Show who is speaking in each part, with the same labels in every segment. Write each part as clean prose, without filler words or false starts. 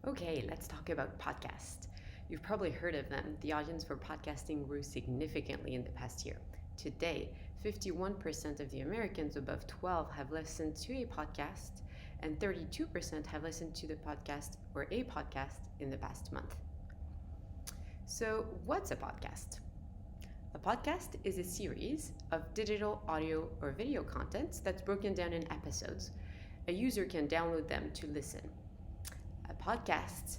Speaker 1: Okay, let's talk about podcasts. You've probably heard of them. The audience for podcasting grew significantly in the past year. Today, 51% of the Americans above 12 have listened to a podcast, and 32% have listened to the podcast or a podcast in the past month. So, what's a podcast? A podcast is a series of digital, audio, or video content that's broken down in episodes. A user can download them to listen. A podcast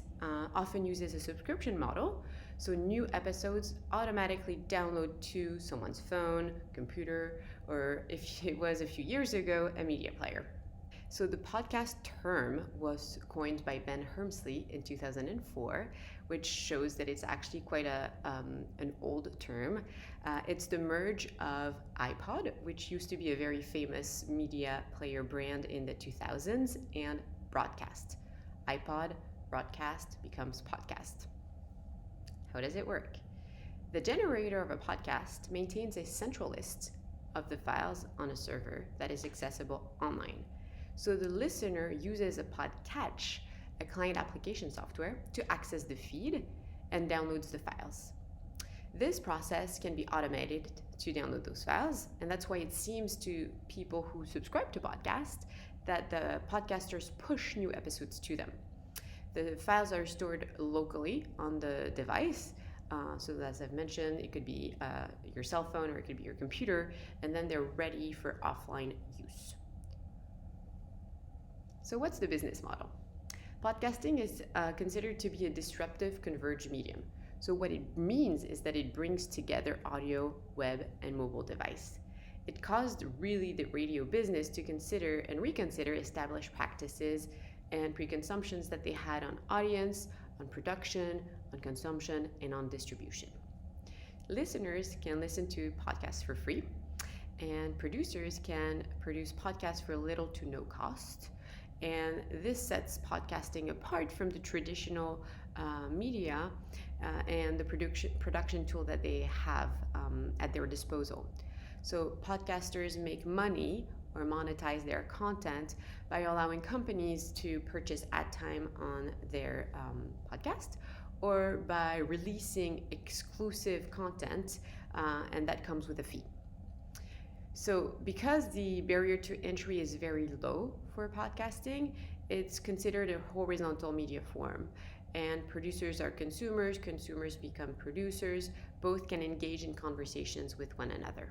Speaker 1: often uses a subscription model, so new episodes automatically download to someone's phone, computer, or if it was a few years ago, a media player. So the podcast term was coined by Ben Hammersley in 2004, which shows that it's actually quite an old term. It's the merge of iPod, which used to be a very famous media player brand in the 2000s, and broadcast. iPod, broadcast becomes podcast. How does it work? The generator of a podcast maintains a central list of the files on a server that is accessible online. So the listener uses a podcatch, a client application software, to access the feed and downloads the files. This process can be automated to download those files, and that's why it seems to people who subscribe to podcasts that the podcasters push new episodes to them. The files are stored locally on the device. So as I've mentioned, it could be your cell phone or it could be your computer, and then they're ready for offline use. So what's the business model? Podcasting is considered to be a disruptive converged medium. So what it means is that it brings together audio, web, and mobile device. It caused really the radio business to consider and reconsider established practices and preconceptions that they had on audience, on production, on consumption, and on distribution. Listeners can listen to podcasts for free, and producers can produce podcasts for little to no cost. And this sets podcasting apart from the traditional media and the production tool that they have at their disposal. So podcasters make money or monetize their content by allowing companies to purchase ad time on their podcast, or by releasing exclusive content, and that comes with a fee. So because the barrier to entry is very low for podcasting, it's considered a horizontal media form. And producers are consumers become producers, both can engage in conversations with one another.